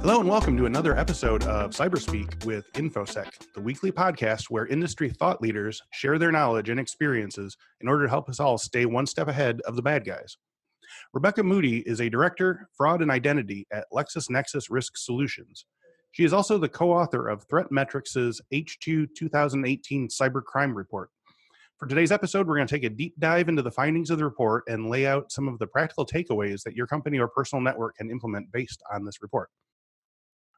Hello and welcome to another episode of Cyberspeak with Infosec, the weekly podcast where industry thought leaders share their knowledge and experiences in order to help us all stay one step ahead of the bad guys. Rebekah Moody is a director, fraud and identity at LexisNexis Risk Solutions. She is also the co-author of ThreatMetrix's H2 2018 cybercrime report. For today's episode, we're going to take a deep dive into the findings of the report and lay out some of the practical takeaways that your company or personal network can implement based on this report.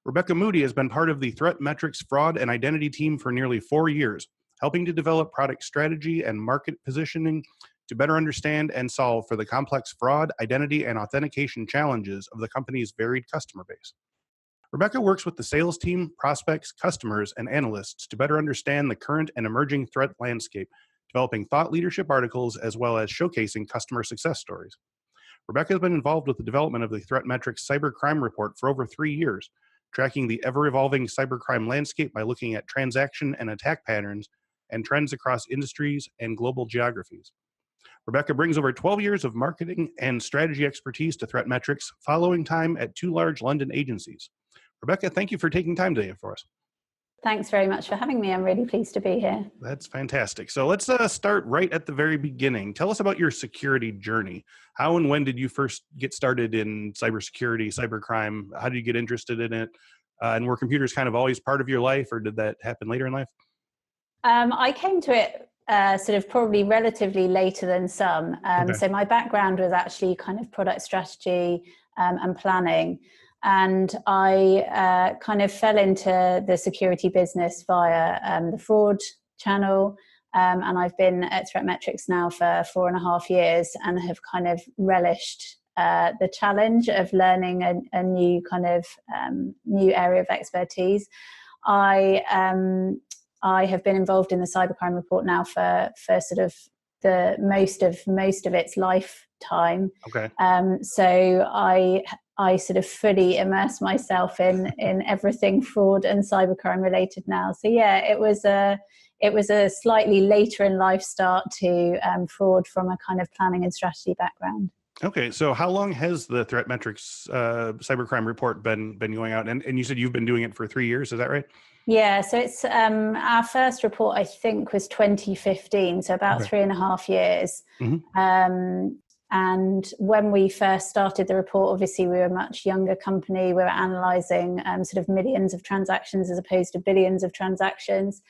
Rebekah Moody has been part of the ThreatMetrix fraud and identity team for nearly 4 years, helping to develop product strategy and market positioning to better understand and solve for the complex fraud, identity, and authentication challenges of the company's varied customer base. Rebekah works with the sales team, prospects, customers, and analysts to better understand the current and emerging threat landscape, developing thought leadership articles as well as showcasing customer success stories. Rebekah has been involved with the development of the ThreatMetrix cybercrime report for over 3 years, tracking the ever-evolving cybercrime landscape by looking at transaction and attack patterns and trends across industries and global geographies. Rebekah brings over 12 years of marketing and strategy expertise to ThreatMetrix, following time at 2 large London agencies. Rebekah, thank you for taking time today for us. Thanks very much for having me. I'm really pleased to be here. That's fantastic. So let's start right at the very beginning. Tell us about your security journey. How and when did you first get started in cybersecurity, cybercrime? How did you get interested in it? And were computers kind of always part of your life, or did that happen later in life? I came to it sort of probably relatively later than some. So my background was actually kind of product strategy and planning. And I kind of fell into the security business via the fraud channel. And I've been at ThreatMetrix now for 4.5 years and have kind of relished the challenge of learning a new kind of new area of expertise. I have been involved in the cybercrime report now for sort of the most of its lifetime. Okay. So I sort of fully immerse myself in everything fraud and cybercrime related now. So yeah, it was a slightly later in life start to fraud from a kind of planning and strategy background. Okay, so how long has the ThreatMetrix cybercrime report been going out? And you said you've been doing it for 3 years, is that right? Yeah, so it's our first report, I think, was 2015, so about 3.5 years. Mm-hmm. And when we first started the report, obviously we were a much younger company. We were analysing sort of millions of transactions as opposed to billions of transactions.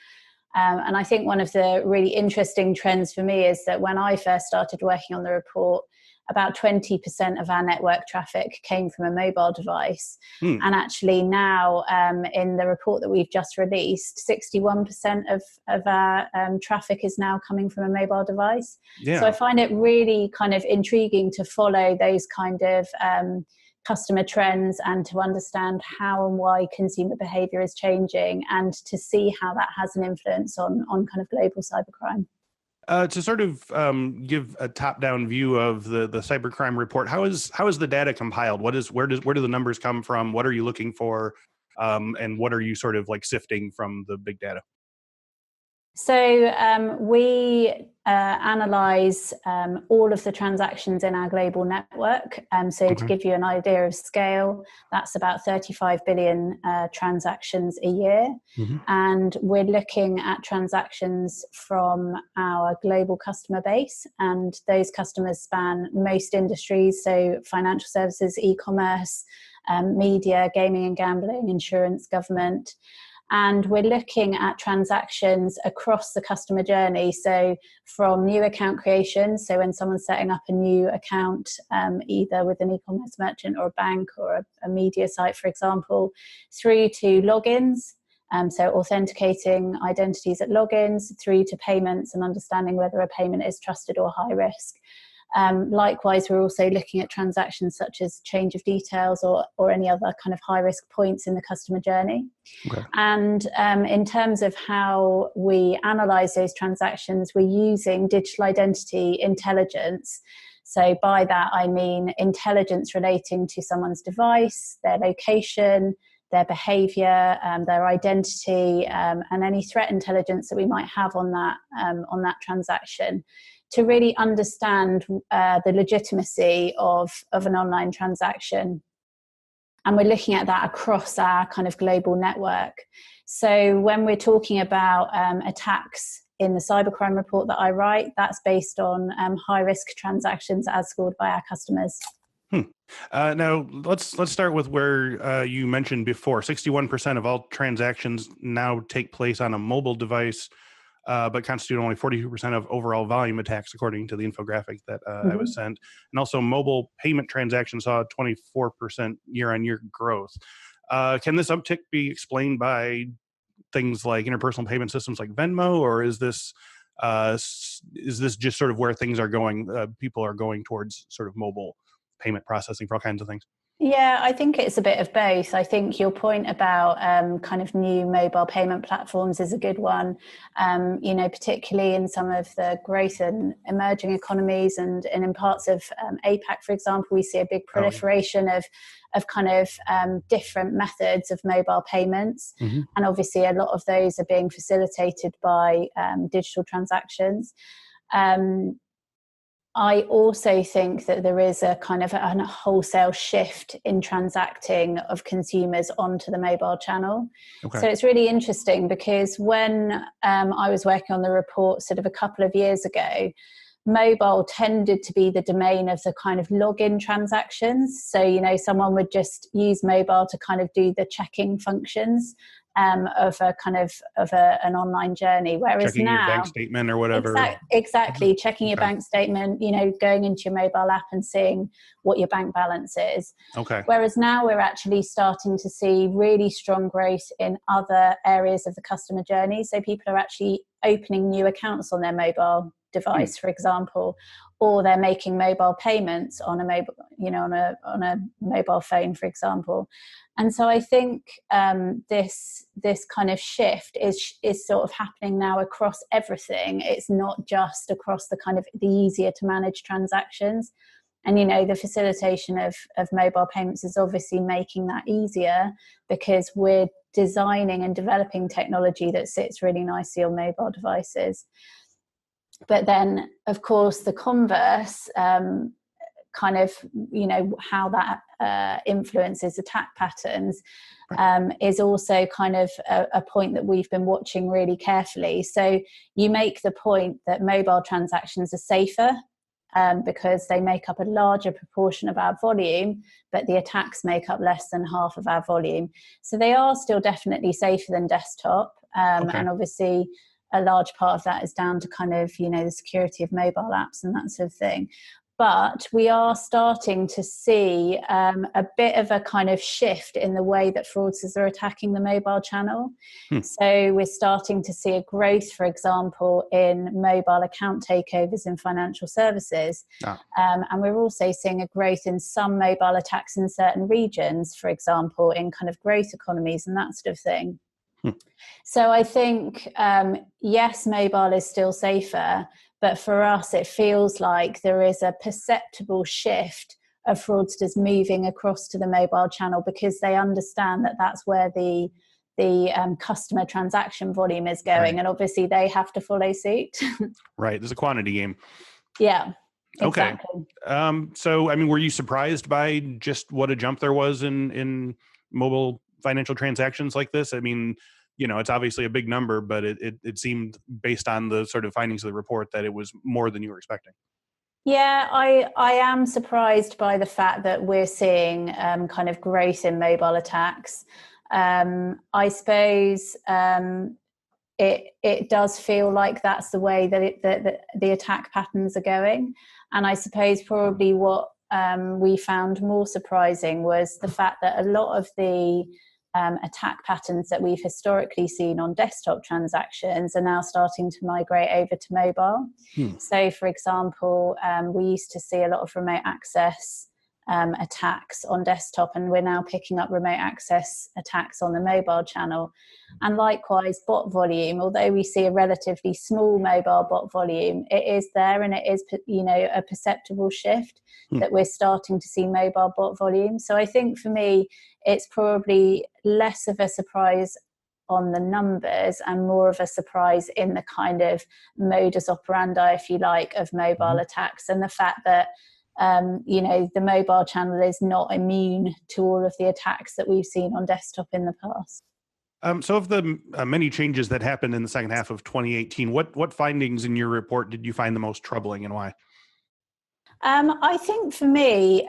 And I think one of the really interesting trends for me is that when I first started working on the report, about 20% of our network traffic came from a mobile device. And actually now in the report that we've just released, 61% of our traffic is now coming from a mobile device. Yeah. So I find it really kind of intriguing to follow those kind of customer trends and to understand how and why consumer behavior is changing and to see how that has an influence on kind of global cybercrime. To sort of give a top-down view of the cybercrime report, how is the data compiled? Where do the numbers come from? What are you looking for, and what are you sort of like sifting from the big data? So we analyze all of the transactions in our global network. So to give you an idea of scale, that's about 35 billion transactions a year. Mm-hmm. And we're looking at transactions from our global customer base. And those customers span most industries, so financial services, e-commerce, media, gaming and gambling, insurance, government. And we're looking at transactions across the customer journey. So from new account creation, so when someone's setting up a new account, either with an e-commerce merchant or a bank or a media site, for example, through to logins, so authenticating identities at logins, through to payments and understanding whether a payment is trusted or high risk. Likewise, we're also looking at transactions such as change of details or any other kind of high-risk points in the customer journey. Okay. And in terms of how we analyze those transactions, we're using digital identity intelligence. So by that, I mean intelligence relating to someone's device, their location, their behavior, their identity, and any threat intelligence that we might have on that transaction, to really understand the legitimacy of an online transaction. And we're looking at that across our kind of global network. So when we're talking about attacks in the cybercrime report that I write, that's based on high-risk transactions as scored by our customers. Now, let's start with where you mentioned before, 61% of all transactions now take place on a mobile device, but constitute only 42% of overall volume attacks, according to the infographic that I was sent. And also mobile payment transactions saw a 24% year-on-year growth. Can this uptick be explained by things like interpersonal payment systems like Venmo, or is this just sort of where things are going? People are going towards sort of mobile payment processing for all kinds of things. Yeah, I think it's a bit of both. I think your point about kind of new mobile payment platforms is a good one. Particularly in some of the growth and emerging economies and in parts of APAC, for example, we see a big proliferation of kind of different methods of mobile payments. And obviously a lot of those are being facilitated by digital transactions. I also think that there is a kind of a wholesale shift in transacting of consumers onto the mobile channel. Okay. So it's really interesting because when I was working on the report sort of a couple of years ago, mobile tended to be the domain of the kind of login transactions. So, someone would just use mobile to kind of do the checking functions of an online journey. Whereas checking now, your bank statement or whatever. Exactly. Checking your bank statement, going into your mobile app and seeing what your bank balance is. Okay. Whereas now we're actually starting to see really strong growth in other areas of the customer journey. So people are actually opening new accounts on their mobile device, for example, or they're making mobile payments on a mobile, on a mobile phone, for example. And so I think this kind of shift is sort of happening now across everything. It's not just across the kind of the easier to manage transactions. And, the facilitation of mobile payments is obviously making that easier because we're designing and developing technology that sits really nicely on mobile devices. But then, of course, the converse, kind of, how that influences attack patterns is also kind of a point that we've been watching really carefully. So you make the point that mobile transactions are safer because they make up a larger proportion of our volume, but the attacks make up less than half of our volume. So they are still definitely safer than desktop. And obviously, a large part of that is down to kind of, the security of mobile apps and that sort of thing. But we are starting to see a bit of a kind of shift in the way that fraudsters are attacking the mobile channel. So we're starting to see a growth, for example, in mobile account takeovers in financial services. And we're also seeing a growth in some mobile attacks in certain regions, for example, in kind of growth economies and that sort of thing. So I think, yes, mobile is still safer, but for us, it feels like there is a perceptible shift of fraudsters moving across to the mobile channel because they understand that that's where the customer transaction volume is going. And obviously they have to follow suit. Right. There's a quantity game. Yeah. Exactly. Okay. So, were you surprised by just what a jump there was in mobile financial transactions like this? It's obviously a big number, but it seemed, based on the sort of findings of the report, that it was more than you were expecting. Yeah, I am surprised by the fact that we're seeing kind of growth in mobile attacks. I suppose it does feel like that's the way that the attack patterns are going. And I suppose probably what we found more surprising was the fact that a lot of the attack patterns that we've historically seen on desktop transactions are now starting to migrate over to mobile. So, for example, we used to see a lot of remote access attacks on desktop, and we're now picking up remote access attacks on the mobile channel. And likewise, bot volume, although we see a relatively small mobile bot volume, it is there, and it is, a perceptible shift that we're starting to see mobile bot volume. So I think for me, it's probably less of a surprise on the numbers and more of a surprise in the kind of modus operandi, if you like, of mobile attacks, and the fact that the mobile channel is not immune to all of the attacks that we've seen on desktop in the past. So of the many changes that happened in the second half of 2018, what findings in your report did you find the most troubling, and why? I think for me,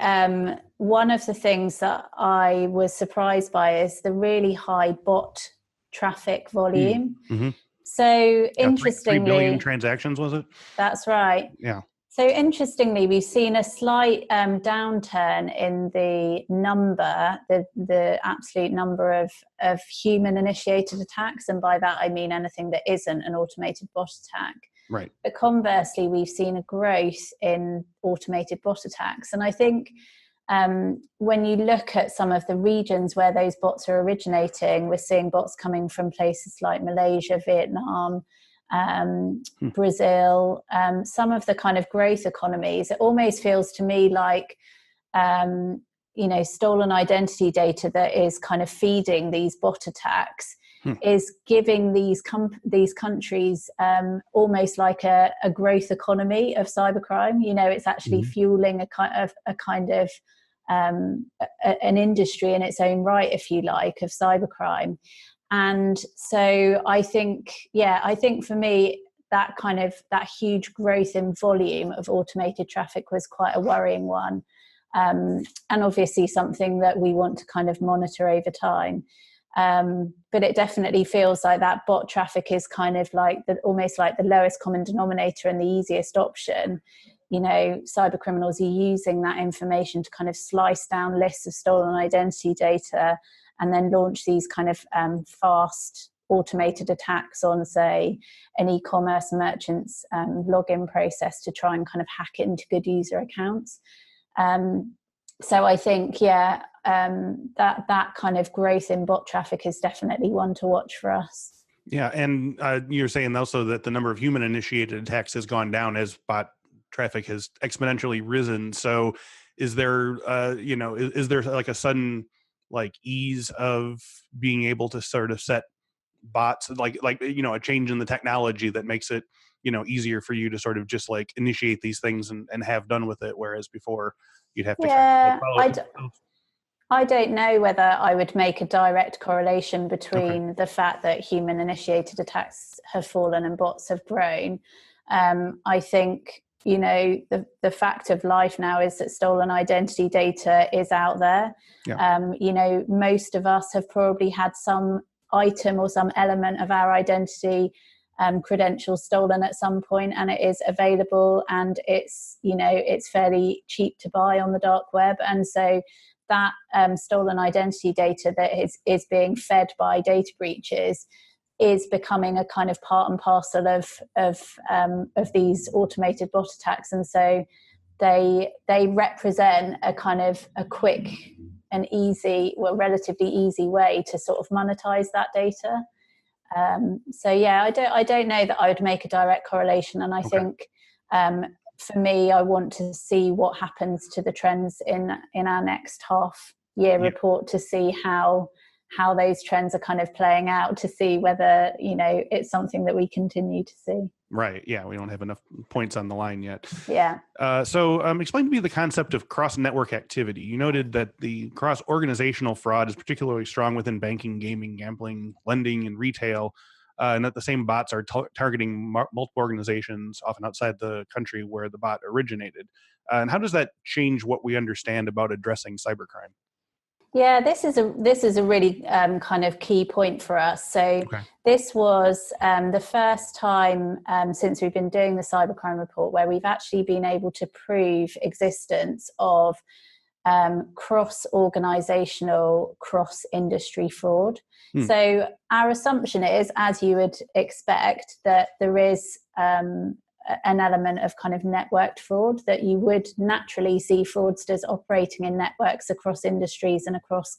one of the things that I was surprised by is the really high bot traffic volume. Mm-hmm. So interestingly, 3 billion transactions, was it? That's right. Yeah. So interestingly, we've seen a slight downturn in the number, the absolute number of human-initiated attacks, and by that I mean anything that isn't an automated bot attack. Right. But conversely, we've seen a growth in automated bot attacks, and I think when you look at some of the regions where those bots are originating, we're seeing bots coming from places like Malaysia, Vietnam, Brazil, some of the kind of growth economies. It almost feels to me like stolen identity data that is kind of feeding these bot attacks is giving these countries almost like a growth economy of cybercrime. It's actually fueling a kind of an industry in its own right, if you like, of cybercrime. And so I think for me, that huge growth in volume of automated traffic was quite a worrying one. And obviously something that we want to kind of monitor over time. But it definitely feels like that bot traffic is kind of like almost like the lowest common denominator and the easiest option. Cyber criminals are using that information to kind of slice down lists of stolen identity data and then launch these kind of fast automated attacks on, say, an e-commerce merchant's login process to try and kind of hack into good user accounts. So I think, that kind of growth in bot traffic is definitely one to watch for us. Yeah, and you're saying also that the number of human-initiated attacks has gone down as bot traffic has exponentially risen. So is there, is there like a sudden ease of being able to sort of set bots, a change in the technology that makes it, easier for you to sort of just initiate these things and have done with it, whereas before you'd have to I don't know whether I would make a direct correlation between the fact that human initiated attacks have fallen and bots have grown. I think the fact of life now is that stolen identity data is out there. Most of us have probably had some item or some element of our identity credentials stolen at some point, and it is available, and it's fairly cheap to buy on the dark web. And so that stolen identity data that is being fed by data breaches is becoming a kind of part and parcel of these automated bot attacks. And so they represent a kind of a quick and easy, relatively easy way to sort of monetize that data. I don't know that I would make a direct correlation. And I think for me, I want to see what happens to the trends in our next half year report to see how those trends are kind of playing out, to see whether it's something that we continue to see. Right. Yeah, we don't have enough points on the line yet. Yeah. So explain to me the concept of cross-network activity. You noted that the cross-organizational fraud is particularly strong within banking, gaming, gambling, lending, and retail, and that the same bots are targeting multiple organizations, often outside the country where the bot originated. And how does that change what we understand about addressing cybercrime? Yeah, this is a really kind of key point for us. So this was the first time since we've been doing the cybercrime report where we've actually been able to prove existence of cross-organizational, cross-industry fraud. So our assumption is, as you would expect, that there is an element of kind of networked fraud, that you would naturally see fraudsters operating in networks across industries and across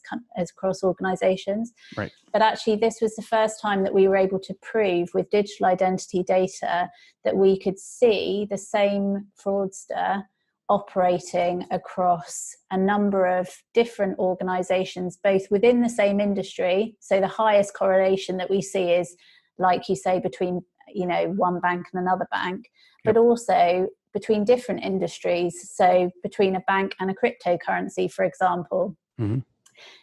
organizations. Right. But actually, this was the first time that we were able to prove with digital identity data that we could see the same fraudster operating across a number of different organizations, both within the same industry. So the highest correlation that we see is, like you say, between one bank and another bank, but also between different industries. So between a bank and a cryptocurrency, for example. Mm-hmm.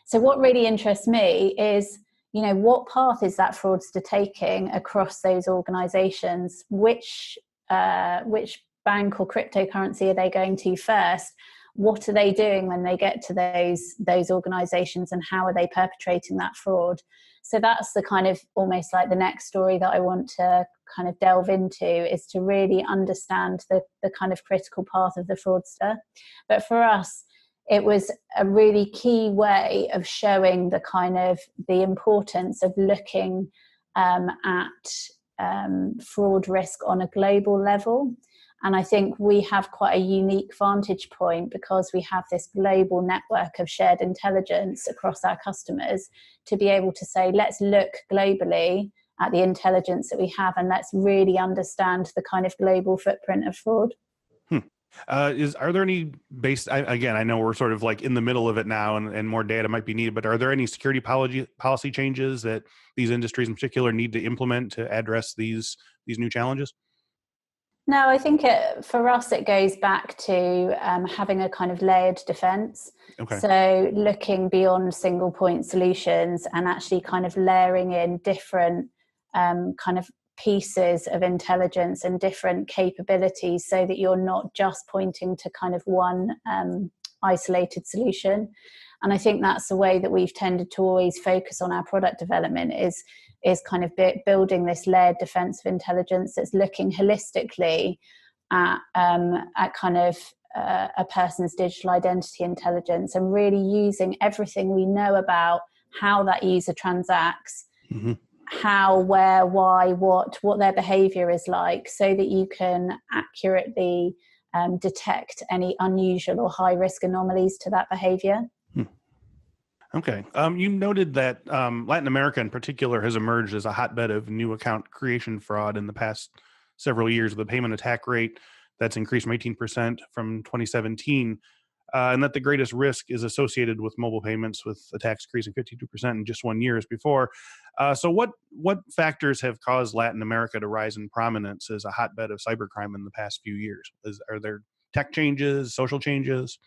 So what really interests me is, what path is that fraudster taking across those organizations? Which bank or cryptocurrency are they going to first? What are they doing when they get to those organizations, and how are they perpetrating that fraud? So that's the kind of almost like the next story that I want to kind of delve into, is to really understand the kind of critical path of the fraudster. But for us, it was a really key way of showing the importance of looking at fraud risk on a global level. And I think we have quite a unique vantage point because we have this global network of shared intelligence across our customers to be able to say, let's look globally at the intelligence that we have, and let's really understand the kind of global footprint of fraud. Are there any again, I know we're sort of like in the middle of it now and more data might be needed, but are there any security policy changes that these industries in particular need to implement to address these new challenges? No, I think for us, it goes back to having a kind of layered defense. Okay. So looking beyond single point solutions and actually kind of layering in different kind of pieces of intelligence and different capabilities, so that you're not just pointing to kind of one isolated solution. And I think that's the way that we've tended to always focus on our product development, is kind of building this layered defense of intelligence that's looking holistically at kind of a person's digital identity intelligence, and really using everything we know about how that user transacts, mm-hmm. how, where, why, what their behavior is like, so that you can accurately detect any unusual or high risk anomalies to that behavior. Okay. You noted that Latin America in particular has emerged as a hotbed of new account creation fraud in the past several years, with a payment attack rate that's increased from 18% from 2017, and that the greatest risk is associated with mobile payments, with attacks increasing 52% in just 1 year as before. So what factors have caused Latin America to rise in prominence as a hotbed of cybercrime in the past few years? Are there tech changes, social changes?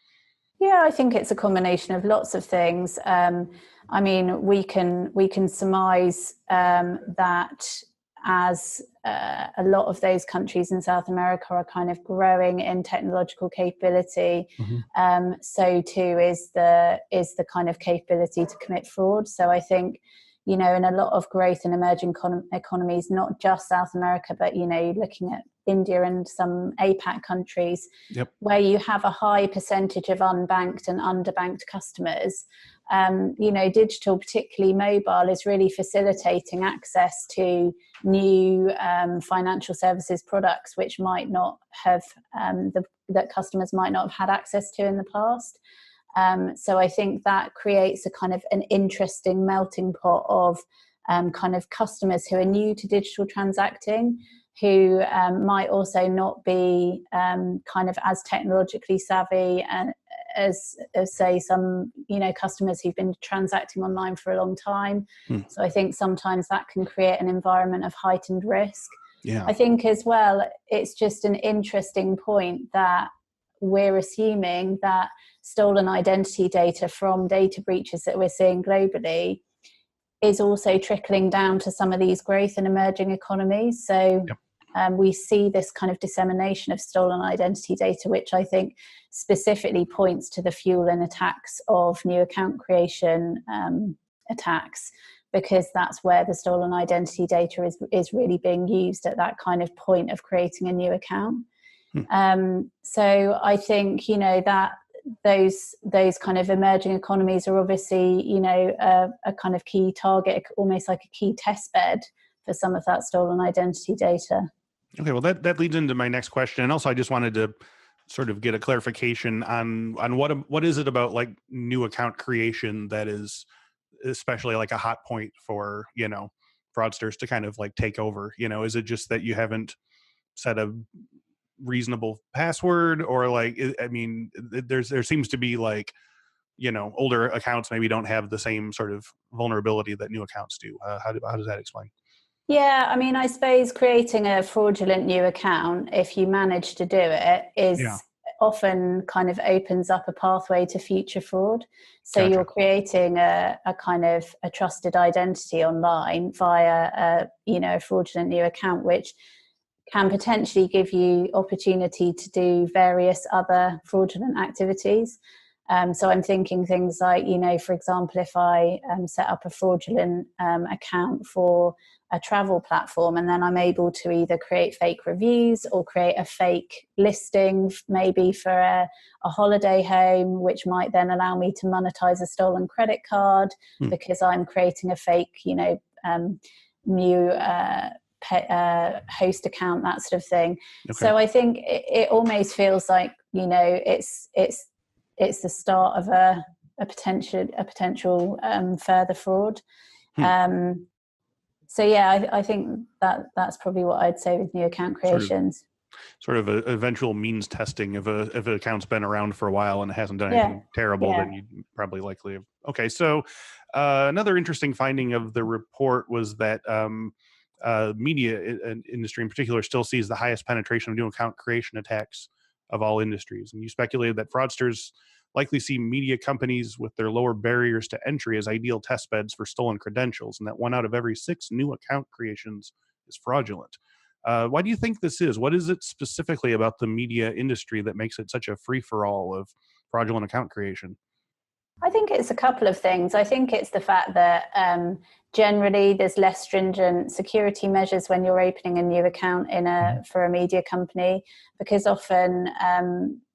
Yeah, I think it's a combination of lots of things. I mean, we can surmise that as a lot of those countries in South America are kind of growing in technological capability, mm-hmm. So too is the kind of capability to commit fraud. So I think, in a lot of growth in emerging economies, not just South America, but, looking at India and some APAC countries, yep. where you have a high percentage of unbanked and underbanked customers, digital, particularly mobile, is really facilitating access to new financial services products, which might not have, that customers might not have had access to in the past. So I think that creates a kind of an interesting melting pot of kind of customers who are new to digital transacting, who might also not be kind of as technologically savvy as say some customers who've been transacting online for a long time. So I think sometimes that can create an environment of heightened risk. Yeah. I think as well, it's just an interesting point that we're assuming that stolen identity data from data breaches that we're seeing globally is also trickling down to some of these growth and emerging economies. So yep. We see this kind of dissemination of stolen identity data, which I think specifically points to the fuel and attacks of new account creation attacks, because that's where the stolen identity data is really being used at that kind of point of creating a new account. So I think, that those kind of emerging economies are obviously, a kind of key target, almost like a key test bed for some of that stolen identity data. Okay, well, that leads into my next question. And also, I just wanted to sort of get a clarification on what is it about like new account creation that is especially like a hot point for, fraudsters to kind of like take over? Is it just that you haven't set a reasonable password, or like, I mean, there seems to be like, older accounts maybe don't have the same sort of vulnerability that new accounts do. How does that explain? Yeah, I mean, I suppose creating a fraudulent new account, if you manage to do it, Yeah, is often kind of opens up a pathway to future fraud. So you're gotcha. creating a kind of a trusted identity online via a fraudulent new account, which can potentially give you opportunity to do various other fraudulent activities. So I'm thinking things like, for example, if I set up a fraudulent account for a travel platform, and then I'm able to either create fake reviews or create a fake listing, maybe for a holiday home, which might then allow me to monetize a stolen credit card Hmm. because I'm creating a fake, new host account, that sort of thing. Okay. So I think it almost feels like, it's the start of a potential further fraud. Hmm. So yeah, I think that's probably what I'd say with new account creations. Sort of a eventual means testing. If an account's been around for a while and it hasn't done Yeah, anything terrible, yeah. then you'd probably likely have. Okay, so another interesting finding of the report was that media industry in particular still sees the highest penetration of new account creation attacks of all industries. And you speculated that fraudsters likely see media companies with their lower barriers to entry as ideal test beds for stolen credentials, and that 1 out of every 6 new account creations is fraudulent. Why do you think this is? What is it specifically about the media industry that makes it such a free-for-all of fraudulent account creation? I think it's a couple of things. I think it's the fact that generally there's less stringent security measures when you're opening a new account for a media company, because often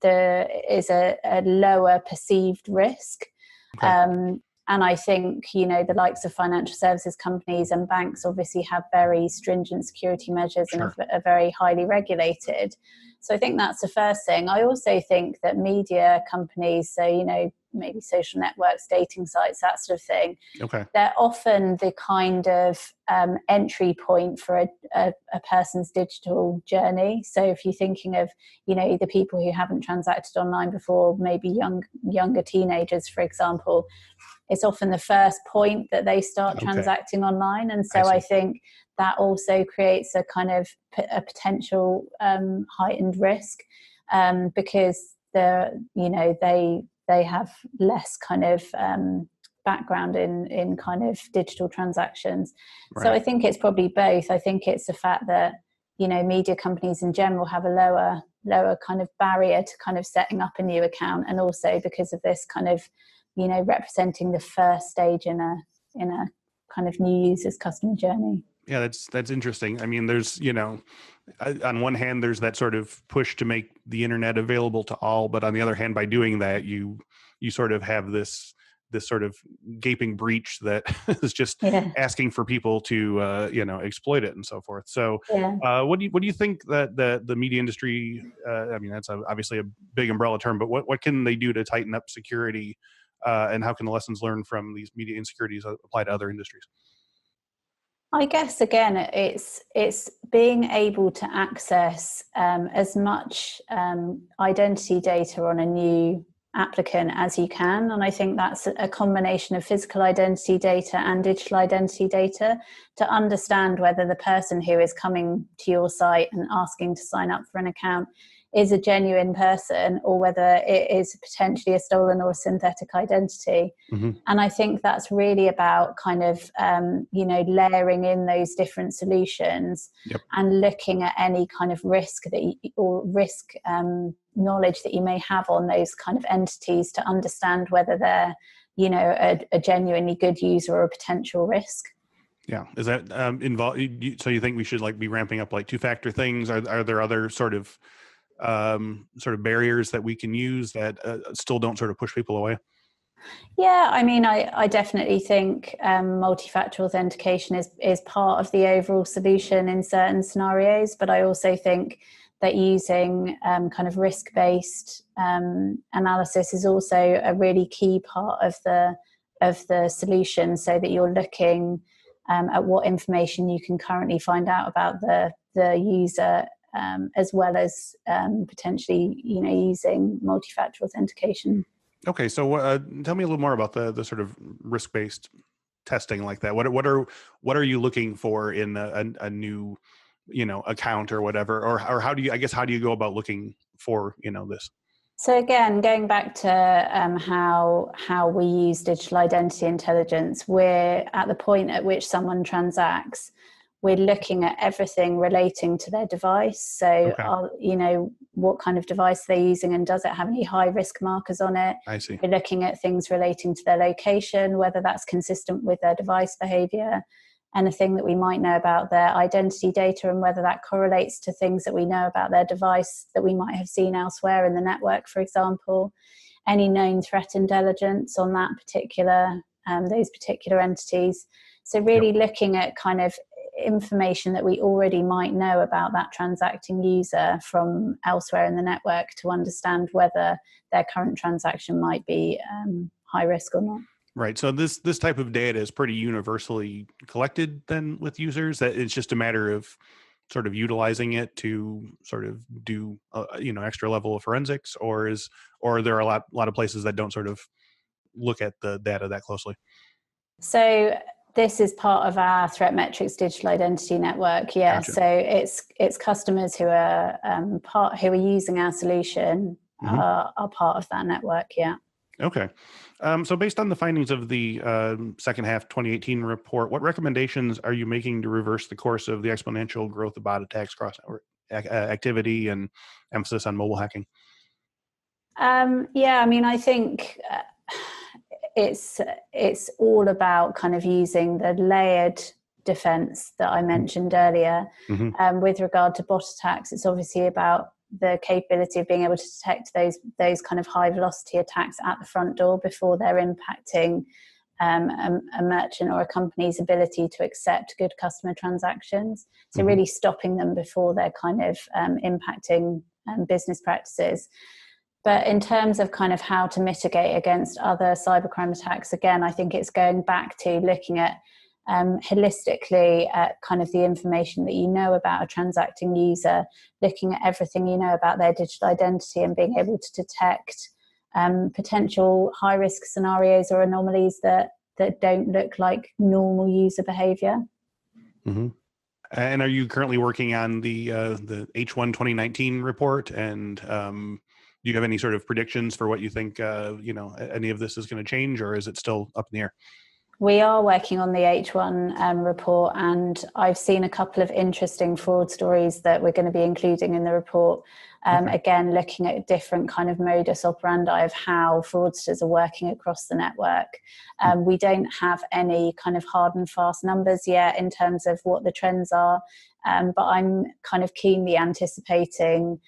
there is a lower perceived risk. Okay. And I think, the likes of financial services companies and banks obviously have very stringent security measures and Sure. are very highly regulated. So I think that's the first thing. I also think that media companies, so, maybe social networks, dating sites, that sort of thing, Okay. they're often the kind of entry point for a person's digital journey. So if you're thinking of, the people who haven't transacted online before, maybe younger teenagers, for example, it's often the first point that they start Okay. transacting online. And I so I see. think that also creates a kind of a potential heightened risk, because they have less kind of background in kind of digital transactions. So Right. I think it's probably both. I think it's the fact that, media companies in general have a lower kind of barrier to kind of setting up a new account, and also because of this kind of, representing the first stage in a kind of new user's customer journey. Yeah, that's interesting. I mean, there's, on one hand, there's that sort of push to make the internet available to all, but on the other hand, by doing that, you sort of have this sort of gaping breach that is just Yeah, asking for people to exploit it and so forth. So, yeah. what do you think that the media industry? I mean, that's obviously a big umbrella term, but what can they do to tighten up security, and how can the lessons learned from these media insecurities apply to other industries? I guess again, it's being able to access as much identity data on a new applicant as you can, and I think that's a combination of physical identity data and digital identity data to understand whether the person who is coming to your site and asking to sign up for an account is a genuine person, or whether it is potentially a stolen or a synthetic identity. Mm-hmm. And I think that's really about kind of, layering in those different solutions Yep. and looking at any kind of risk or risk knowledge that you may have on those kind of entities to understand whether they're, a genuinely good user or a potential risk. Yeah. Is that involved? So you think we should be ramping up two-factor things? Are there other sort of barriers that we can use that still don't sort of push people away? Yeah, I mean, I definitely think multi-factor authentication is part of the overall solution in certain scenarios, but I also think that using kind of risk-based analysis is also a really key part of the solution, so that you're looking at what information you can currently find out about the user, as well as potentially using multi-factor authentication. Okay, so tell me a little more about the sort of risk-based. testing like that? What are you looking for in a new, account or whatever, or how do you go about looking for, this? So again, going back to how we use digital identity intelligence, we're at the point at which someone transacts, we're looking at everything relating to their device. So, Okay. what kind of device they're using, and does it have any high risk markers on it? I see. We're looking at things relating to their location, whether that's consistent with their device behavior, anything that we might know about their identity data, and whether that correlates to things that we know about their device that we might have seen elsewhere in the network, for example. Any known threat intelligence on that those particular entities. So really looking at kind of information that we already might know about that transacting user from elsewhere in the network to understand whether their current transaction might be high risk or not. Right. So this type of data is pretty universally collected then with users, that it's just a matter of sort of utilizing it to sort of do extra level of forensics, or are there a lot of places that don't sort of look at the data that closely? So this is part of our ThreatMetrix digital identity network. Yeah. Gotcha. So it's customers who are who are using our solution are part of that network. Yeah. Okay. So based on the findings of the second half 2018 report, what recommendations are you making to reverse the course of the exponential growth of bot attacks, cross network activity, and emphasis on mobile hacking? I think it's all about kind of using the layered defense that I mentioned earlier. With regard to bot attacks, it's obviously about the capability of being able to detect those kind of high velocity attacks at the front door before they're impacting a merchant or a company's ability to accept good customer transactions. So really stopping them before they're kind of impacting business practices. But in terms of kind of how to mitigate against other cybercrime attacks, again, I think it's going back to looking at holistically at kind of the information that you know about a transacting user, looking at everything you know about their digital identity, and being able to detect potential high risk scenarios or anomalies that don't look like normal user behavior. And are you currently working on the H1 2019 report? And do you have any sort of predictions for what you think any of this is going to change, or is it still up in the air? We are working on the H1 report, and I've seen a couple of interesting fraud stories that we're going to be including in the report. Again, looking at different kind of modus operandi of how fraudsters are working across the network. We don't have any kind of hard and fast numbers yet in terms of what the trends are, but I'm kind of keenly anticipating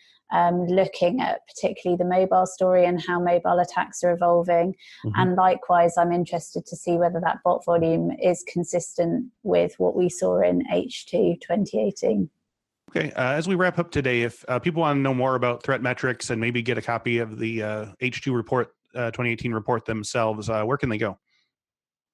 looking at particularly the mobile story and how mobile attacks are evolving. And likewise, I'm interested to see whether that bot volume is consistent with what we saw in H2 2018. Okay. As we wrap up today, if people want to know more about ThreatMetrix and maybe get a copy of the H2 report, 2018 report themselves, where can they go?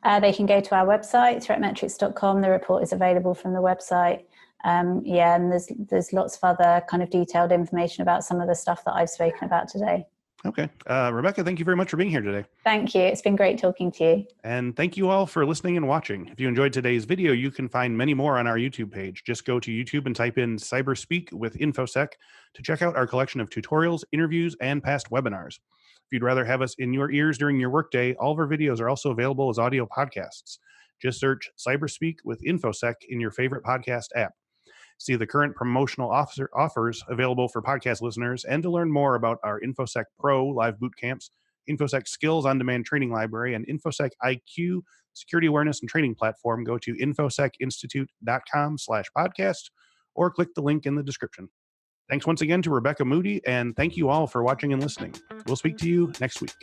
They can go to our website, threatmetrix.com. The report is available from the website. And there's lots of other kind of detailed information about some of the stuff that I've spoken about today. Okay. Rebekah, thank you very much for being here today. Thank you. It's been great talking to you. And thank you all for listening and watching. If you enjoyed today's video, you can find many more on our YouTube page. Just go to YouTube and type in Cyberspeak with Infosec to check out our collection of tutorials, interviews, and past webinars. If you'd rather have us in your ears during your workday, all of our videos are also available as audio podcasts. Just search Cyberspeak with Infosec in your favorite podcast app. See the current promotional offers available for podcast listeners, and to learn more about our Infosec Pro live boot camps, Infosec Skills on-demand training library, and Infosec IQ security awareness and training platform, go to infosecinstitute.com/podcast or click the link in the description. Thanks once again to Rebekah Moody, and thank you all for watching and listening. We'll speak to you next week.